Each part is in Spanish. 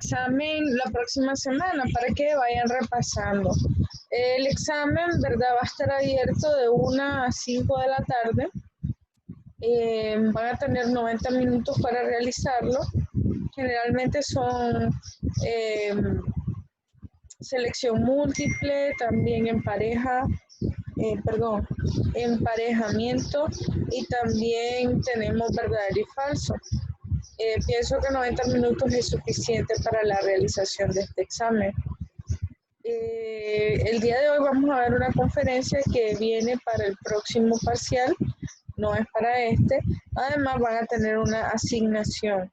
examen la próxima semana para que vayan repasando. El examen, ¿verdad? Va a estar abierto de 1 a 5 de la tarde. Van a tener 90 minutos para realizarlo. Generalmente son selección múltiple, también en pareja, emparejamiento, y también tenemos verdadero y falso. Pienso que 90 minutos es suficiente para la realización de este examen. El día de hoy vamos a ver una conferencia que viene para el próximo parcial, no es para este. Además van a tener una asignación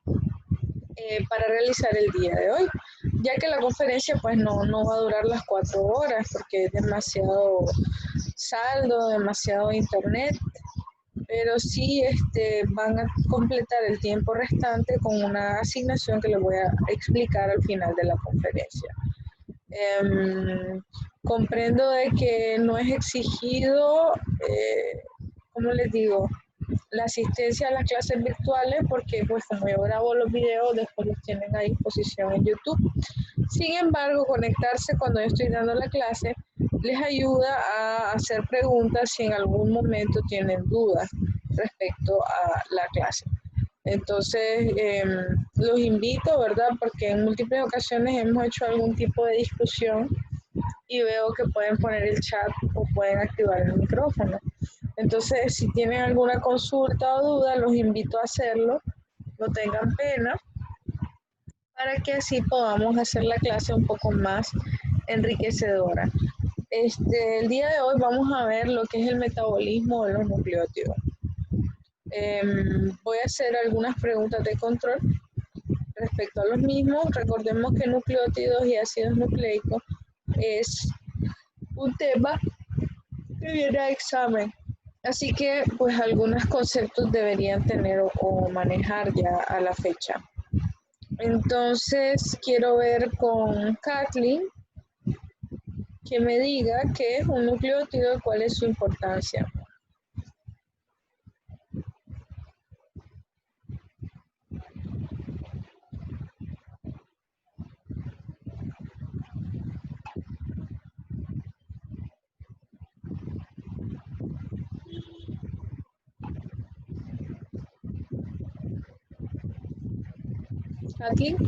para realizar el día de hoy, ya que la conferencia pues no va a durar las 4 horas porque es demasiado saldo, demasiado internet, pero sí van a completar el tiempo restante con una asignación que les voy a explicar al final de la conferencia. Comprendo de que no es exigido, ¿cómo les digo?, la asistencia a las clases virtuales, porque pues como yo grabo los videos, después los tienen a disposición en YouTube. Sin embargo, conectarse cuando yo estoy dando la clase les ayuda a hacer preguntas si en algún momento tienen dudas respecto a la clase. Entonces, los invito, ¿verdad? Porque en múltiples ocasiones hemos hecho algún tipo de discusión y veo que pueden poner el chat o pueden activar el micrófono. Entonces, si tienen alguna consulta o duda, los invito a hacerlo, no tengan pena, para que así podamos hacer la clase un poco más enriquecedora. El día de hoy vamos a ver lo que es el metabolismo de los nucleótidos. Voy a hacer algunas preguntas de control respecto a los mismos. Recordemos que nucleótidos y ácidos nucleicos es un tema que viene a examen. Así que, pues, algunos conceptos deberían tener o manejar ya a la fecha. Entonces, quiero ver con Kathleen que me diga qué es un nucleótido y cuál es su importancia. Kathleen,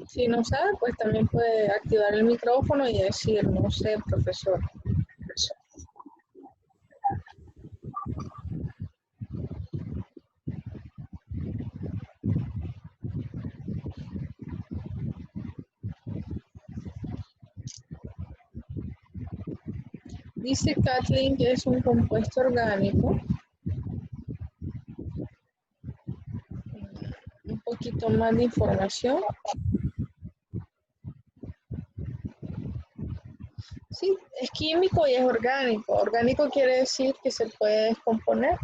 si no sabe, pues también puede activar el micrófono y decir, no sé, profesor. Dice Kathleen que es un compuesto orgánico. Un poquito más de información. Sí, es químico y es orgánico. Orgánico quiere decir que se puede descomponer,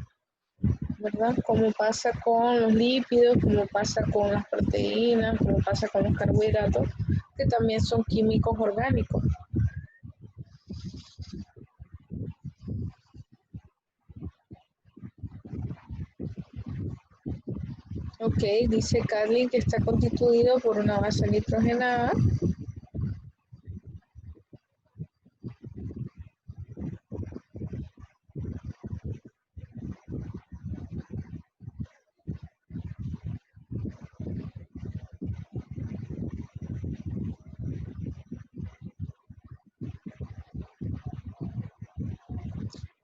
¿verdad? Como pasa con los lípidos, como pasa con las proteínas, como pasa con los carbohidratos, que también son químicos orgánicos. Ok, dice Carly que está constituido por una base nitrogenada.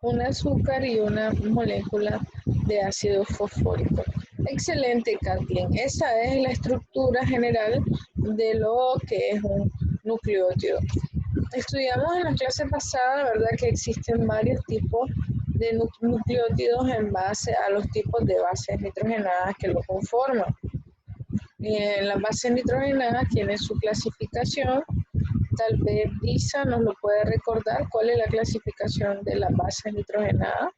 Un azúcar y una molécula de ácido fosfórico. Excelente, Kathleen. Esa es la estructura general de lo que es un nucleótido. Estudiamos en la clase pasada, ¿verdad?, que existen varios tipos de nucleótidos en base a los tipos de bases nitrogenadas que lo conforman. Las bases nitrogenadas tienen su clasificación. Tal vez Lisa nos lo puede recordar. ¿Cuál es la clasificación de las bases nitrogenadas?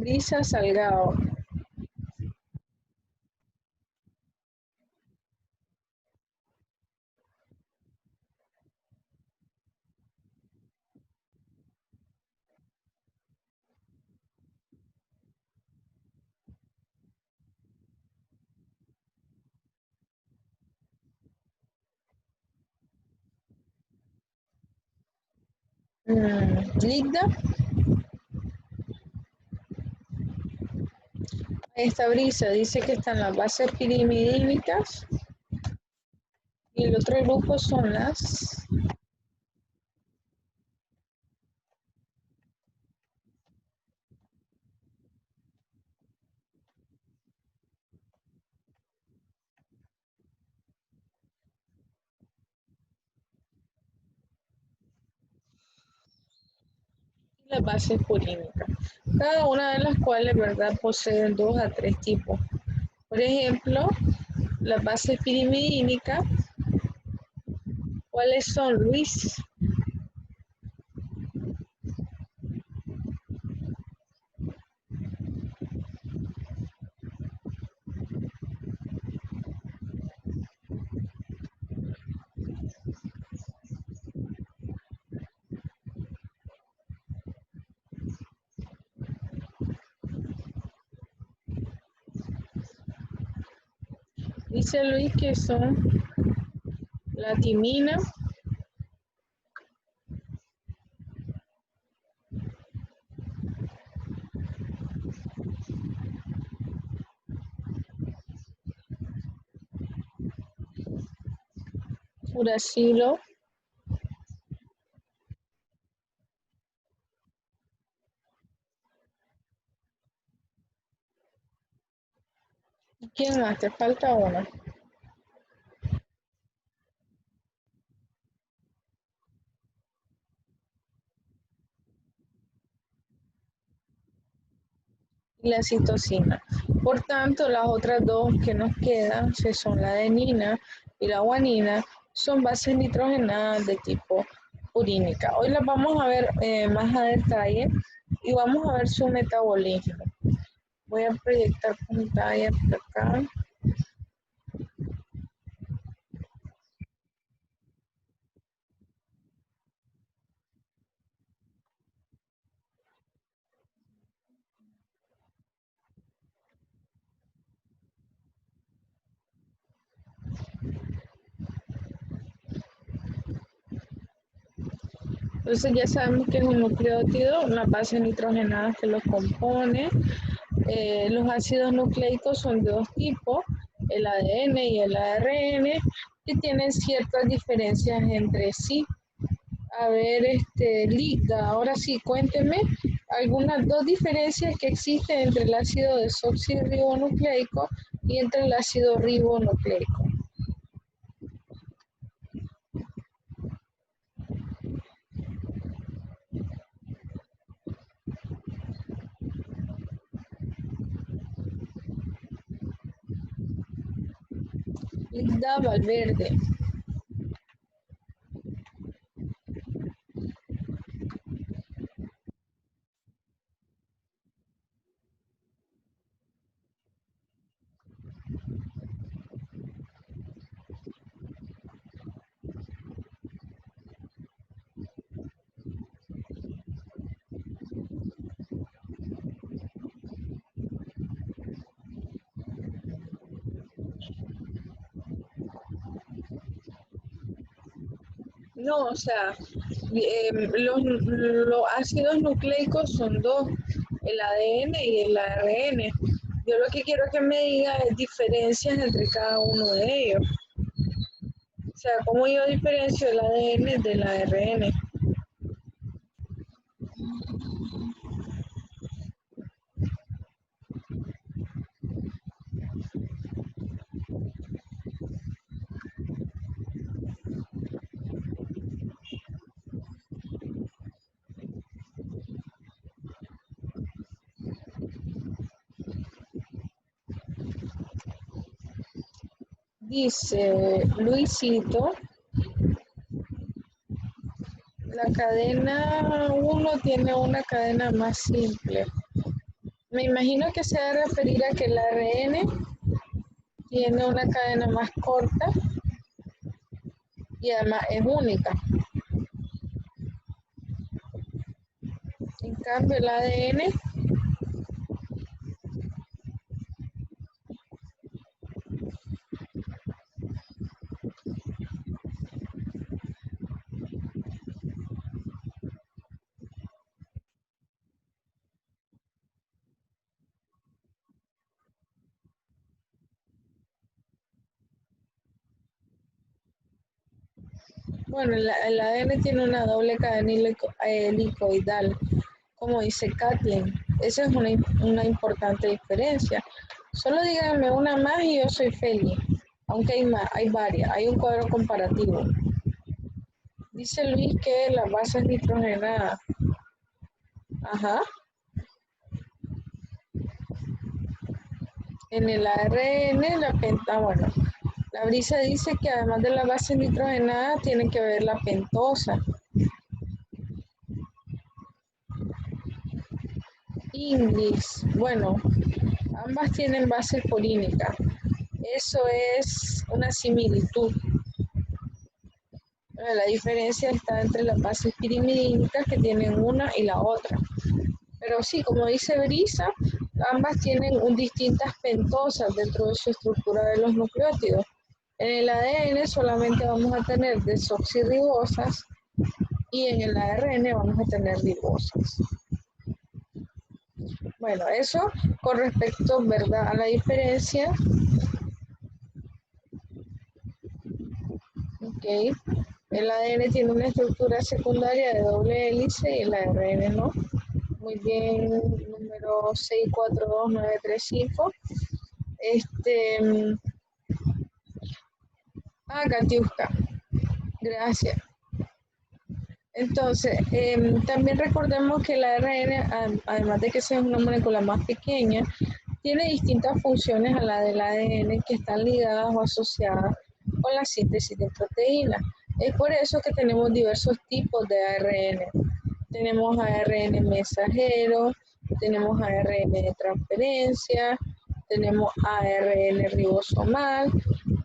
Brisa Salgado. Ligda. Esta brisa dice que están las bases pirimidínicas y el otro grupo son las bases purínicas, cada una de las cuales, ¿verdad?, poseen 2 a 3 tipos. Por ejemplo, las bases pirimidínicas, ¿cuáles son, Luis? Dice Luis que son la timina, uracilo, ¿quién más? Te falta una. Y la citosina. Por tanto, las otras dos que nos quedan, que son la adenina y la guanina, son bases nitrogenadas de tipo purínica. Hoy las vamos a ver más a detalle y vamos a ver su metabolismo. Voy a proyectar pantalla por acá. Entonces ya sabemos que es un nucleótido, una base nitrogenada que lo compone. Los ácidos nucleicos son de dos tipos, el ADN y el ARN, que tienen ciertas diferencias entre sí. A ver, Liga, ahora sí, cuénteme algunas dos diferencias que existen entre el ácido desoxirribonucleico y entre el ácido ribonucleico. Liga Valverde. No, o sea, los ácidos nucleicos son dos, el ADN y el ARN. Yo lo que quiero que me diga es diferencias entre cada uno de ellos. O sea, ¿cómo yo diferencio el ADN del ARN? Dice Luisito, la cadena 1 tiene una cadena más simple. Me imagino que se debe referir a que el ARN tiene una cadena más corta y además es única. En cambio, el ADN, bueno, el ADN tiene una doble cadena helicoidal, como dice Kathleen. Esa es una importante diferencia. Solo díganme una más y yo soy feliz. Aunque hay varias, hay un cuadro comparativo. Dice Luis que la base es nitrogenada. Ajá. En el ARN, bueno, la brisa dice que además de la base nitrogenada, tiene que ver la pentosa. Inglis, bueno, ambas tienen base polinica. Eso es una similitud. La diferencia está entre las bases pirimidínicas que tienen una y la otra. Pero sí, como dice Brisa, ambas tienen distintas pentosas dentro de su estructura de los nucleótidos. En el ADN solamente vamos a tener desoxirribosas y en el ARN vamos a tener ribosas. Bueno, eso con respecto, ¿verdad?, a la diferencia. Okay. El ADN tiene una estructura secundaria de doble hélice y el ARN no. Muy bien, número 642935. Katiuska, gracias. Entonces, también recordemos que el ARN, además de que sea una molécula más pequeña, tiene distintas funciones a la del ADN que están ligadas o asociadas con la síntesis de proteínas. Es por eso que tenemos diversos tipos de ARN. Tenemos ARN mensajero, tenemos ARN de transferencia, tenemos ARN ribosomal,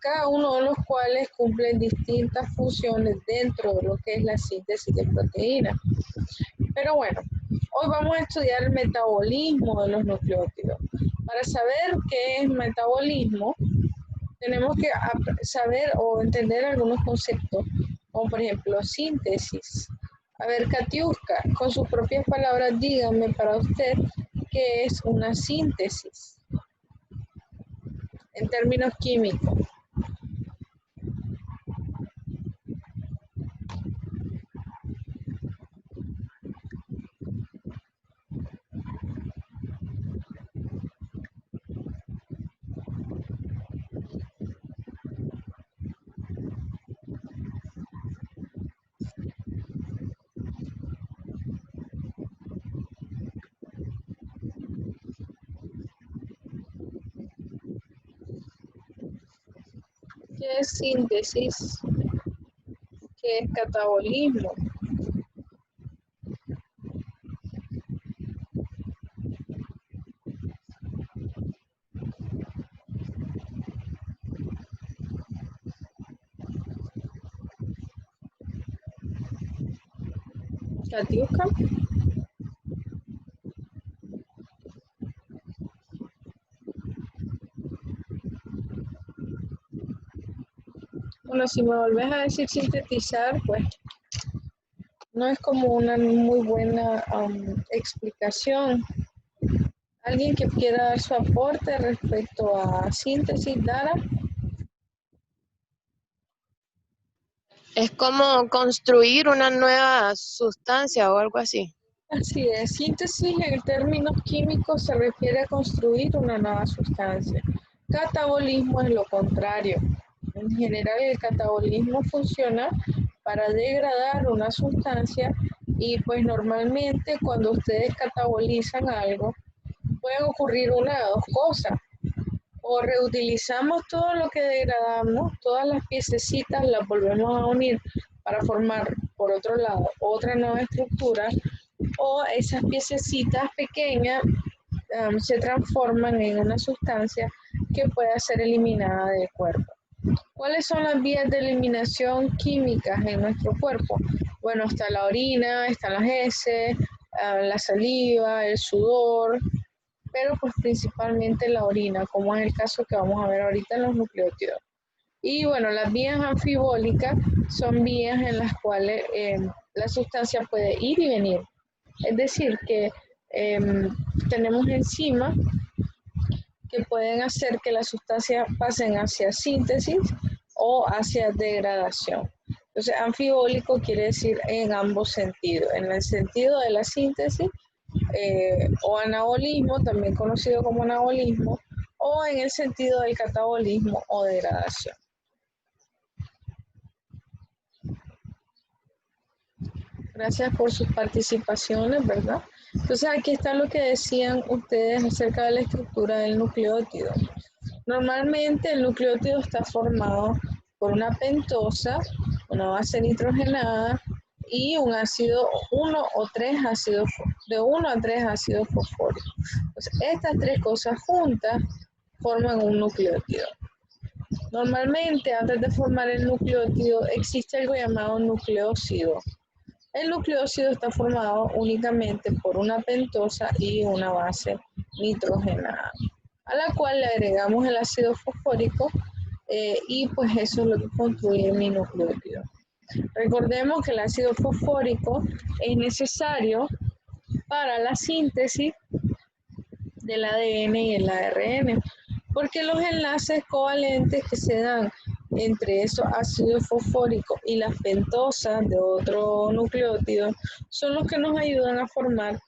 cada uno de los cuales cumplen distintas funciones dentro de lo que es la síntesis de proteínas. Pero bueno, hoy vamos a estudiar el metabolismo de los nucleótidos. Para saber qué es metabolismo, tenemos que saber o entender algunos conceptos, como por ejemplo síntesis. A ver, Katiuska, con sus propias palabras, díganme para usted qué es una síntesis en términos químicos. ¿Qué es síntesis? ¿Qué es catabolismo? Katiuska. Bueno, si me volvés a decir sintetizar, pues no es como una muy buena explicación. ¿Alguien que quiera dar su aporte respecto a síntesis, Dara? Es como construir una nueva sustancia o algo así. Así es, síntesis en términos químicos se refiere a construir una nueva sustancia. Catabolismo es lo contrario. En general, el catabolismo funciona para degradar una sustancia y pues normalmente cuando ustedes catabolizan algo, pueden ocurrir una de dos cosas. O reutilizamos todo lo que degradamos, todas las piececitas las volvemos a unir para formar, por otro lado, otra nueva estructura, o esas piececitas pequeñas se transforman en una sustancia que pueda ser eliminada del cuerpo. ¿Cuáles son las vías de eliminación químicas en nuestro cuerpo? Bueno, está la orina, están las heces, la saliva, el sudor, pero pues principalmente la orina, como es el caso que vamos a ver ahorita en los nucleótidos. Y bueno, las vías anfibólicas son vías en las cuales la sustancia puede ir y venir. Es decir, que tenemos enzimas que pueden hacer que las sustancias pasen hacia síntesis o hacia degradación. Entonces, anfibólico quiere decir en ambos sentidos, en el sentido de la síntesis o anabolismo, también conocido como anabolismo, o en el sentido del catabolismo o degradación. Gracias por sus participaciones, ¿verdad? Entonces aquí está lo que decían ustedes acerca de la estructura del nucleótido. Normalmente el nucleótido está formado por una pentosa, una base nitrogenada y un ácido, de 1 a 3 ácidos fosfóricos. Entonces, estas tres cosas juntas forman un nucleótido. Normalmente, antes de formar el nucleótido, existe algo llamado nucleócido. El nucleócido está formado únicamente por una pentosa y una base nitrogenada, a la cual le agregamos el ácido fosfórico y pues eso es lo que construye mi nucleótido. Recordemos que el ácido fosfórico es necesario para la síntesis del ADN y el ARN, porque los enlaces covalentes que se dan entre esos ácidos fosfóricos y las pentosas de otro nucleótido son los que nos ayudan a formar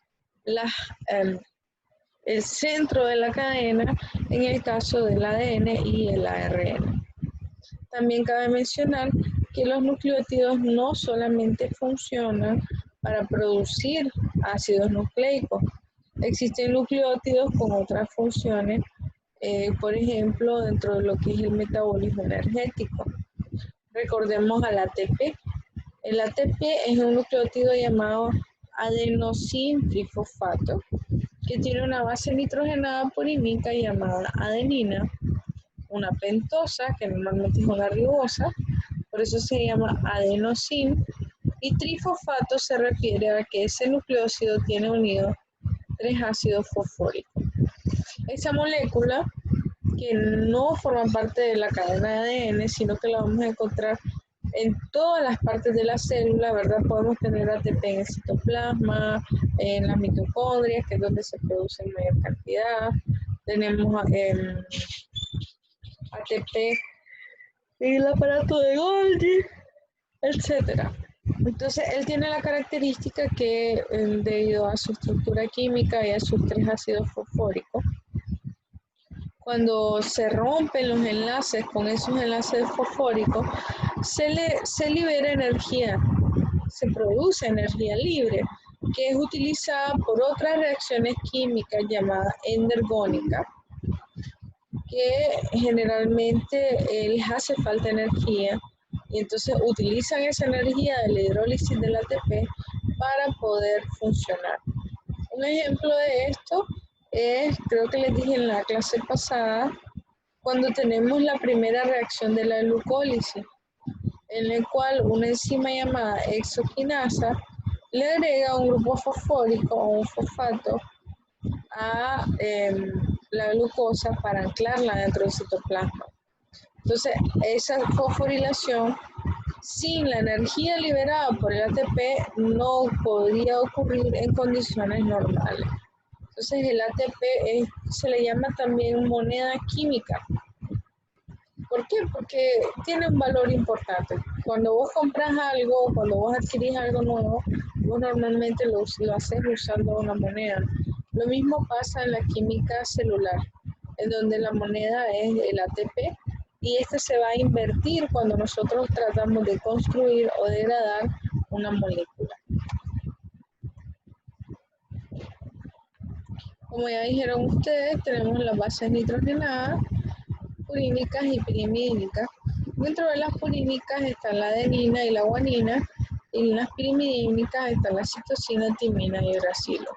el centro de la cadena en el caso del ADN y el ARN. También cabe mencionar que los nucleótidos no solamente funcionan para producir ácidos nucleicos, existen nucleótidos con otras funciones, por ejemplo, dentro de lo que es el metabolismo energético. Recordemos al ATP. El ATP es un nucleótido llamado adenosintrifosfato, que tiene una base nitrogenada purínica llamada adenina, una pentosa, que normalmente es una ribosa, por eso se llama adenosin, y trifosfato se refiere a que ese nucleócido tiene unido 3 ácidos fosfóricos. Esa molécula, que no forma parte de la cadena de ADN, sino que la vamos a encontrar en todas las partes de la célula, ¿verdad? Podemos tener ATP en el citoplasma, en las mitocondrias, que es donde se produce en mayor cantidad. Tenemos ATP en el aparato de Golgi, etc. Entonces, él tiene la característica que, debido a su estructura química y a sus 3 ácidos fosfóricos, cuando se rompen los enlaces con esos enlaces fosfóricos, se libera energía, se produce energía libre, que es utilizada por otras reacciones químicas llamadas endergónicas, que generalmente les hace falta energía y entonces utilizan esa energía de la hidrólisis del ATP para poder funcionar. Un ejemplo de esto es, creo que les dije en la clase pasada, cuando tenemos la primera reacción de la glucólisis, en la cual una enzima llamada exoquinasa le agrega un grupo fosfórico o un fosfato a la glucosa para anclarla dentro del citoplasma. Entonces, esa fosforilación, sin la energía liberada por el ATP, no podría ocurrir en condiciones normales. Entonces, el ATP se le llama también moneda química. ¿Por qué? Porque tiene un valor importante. Cuando vos compras algo, cuando vos adquirís algo nuevo, vos normalmente lo haces usando una moneda. Lo mismo pasa en la química celular, en donde la moneda es el ATP y este se va a invertir cuando nosotros tratamos de construir o degradar una molécula. Como ya dijeron ustedes, tenemos las bases nitrogenadas, purínicas y pirimidínicas. Dentro de las purínicas están la adenina y la guanina, y en las pirimidínicas están la citosina, timina y uracilo.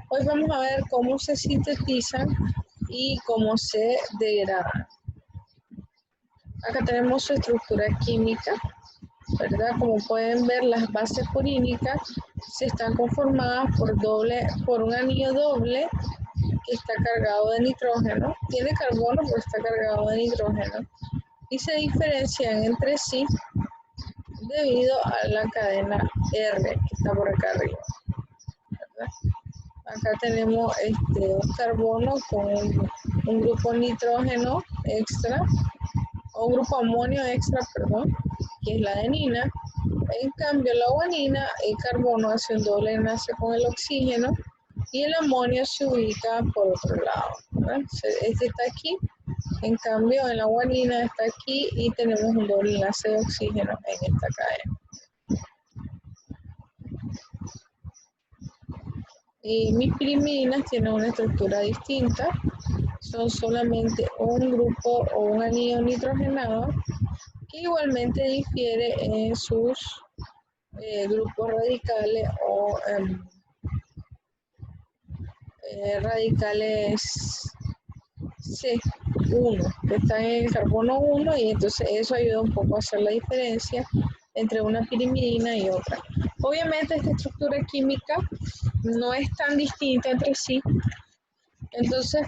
Hoy vamos a ver cómo se sintetizan y cómo se degradan. Acá tenemos su estructura química, ¿verdad? Como pueden ver, las bases purínicas se están conformadas por un anillo doble que está cargado de nitrógeno. Tiene carbono, pero está cargado de nitrógeno. Y se diferencian entre sí debido a la cadena R que está por acá arriba, ¿verdad? Acá tenemos un carbono con un grupo nitrógeno extra, o un grupo amonio extra, perdón, que es la adenina. En cambio, la guanina, el carbono hace un doble enlace con el oxígeno y el amonio se ubica por otro lado, ¿verdad? Este está aquí, en cambio en la guanina está aquí y tenemos un doble enlace de oxígeno en esta cadena. Y mis pirimidinas tienen una estructura distinta, son solamente un grupo o un anillo nitrogenado que igualmente difiere en sus grupos radicales o radicales C1, que están en el carbono 1, y entonces eso ayuda un poco a hacer la diferencia entre una pirimidina y otra. Obviamente esta estructura química no es tan distinta entre sí, entonces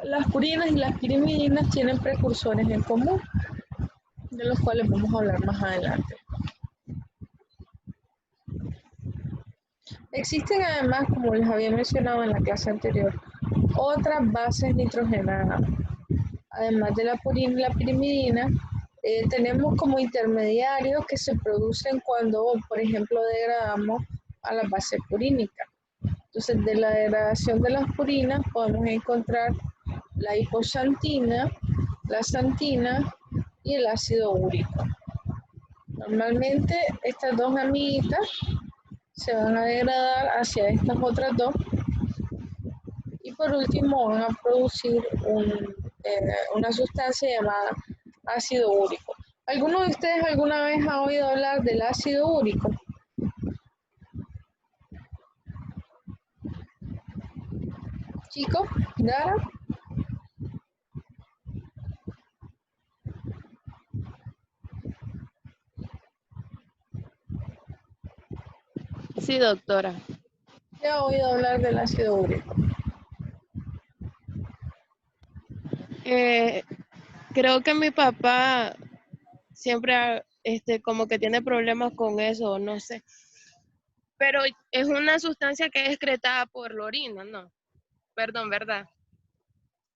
las purinas y las pirimidinas tienen precursores en común, de los cuales vamos a hablar más adelante. Existen además, como les había mencionado en la clase anterior, otras bases nitrogenadas. Además de la purina y la pirimidina, tenemos como intermediarios que se producen cuando, por ejemplo, degradamos a la base purínica. Entonces, de la degradación de las purinas podemos encontrar la hipoxantina, la xantina y el ácido úrico. Normalmente estas dos amiguitas se van a degradar hacia estas otras dos y por último van a producir una sustancia llamada ácido úrico. ¿Alguno de ustedes alguna vez ha oído hablar del ácido úrico? Chicos, Dara. Sí, doctora. ¿Qué ha oído hablar del ácido úrico? Creo que mi papá siempre como que tiene problemas con eso, no sé. Pero es una sustancia que es excretada por la orina, ¿no? Perdón, ¿verdad?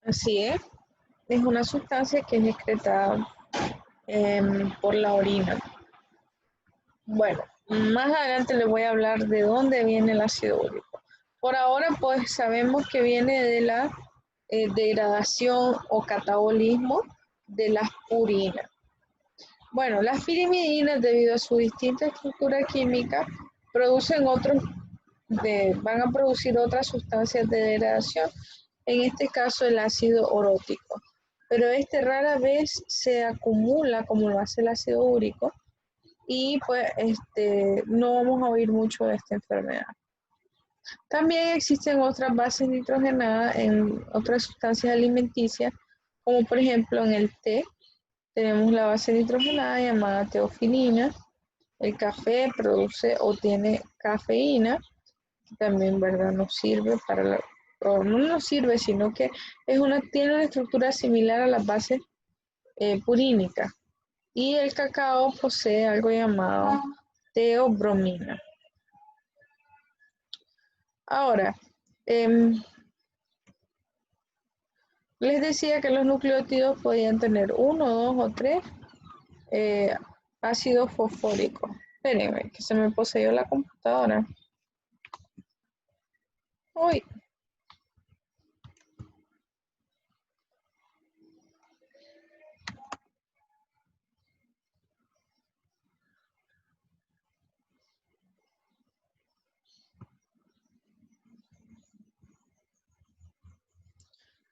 Así es una sustancia que es excretada por la orina. Bueno, más adelante les voy a hablar de dónde viene el ácido úrico. Por ahora, pues sabemos que viene de la degradación o catabolismo de las purinas. Bueno, las pirimidinas, debido a su distinta estructura química, van a producir otras sustancias de degradación, en este caso el ácido orótico. Pero este rara vez se acumula como lo hace el ácido úrico, y pues no vamos a oír mucho de esta enfermedad. También existen otras bases nitrogenadas en otras sustancias alimenticias, como por ejemplo en el té tenemos la base nitrogenada llamada teofilina. El café produce o tiene cafeína, que también, ¿verdad?, nos sirve o no nos sirve, sino que tiene una estructura similar a las bases purínicas. Y el cacao posee algo llamado teobromina. Ahora, les decía que los nucleótidos podían tener 1, 2 o 3 ácidos fosfóricos. Espérenme, que se me poseyó la computadora. Uy.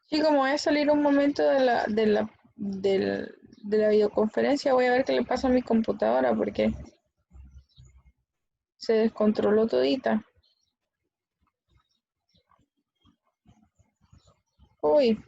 Sí, como voy a salir un momento de la videoconferencia, voy a ver qué le pasa a mi computadora, porque Se descontroló todita. Uy.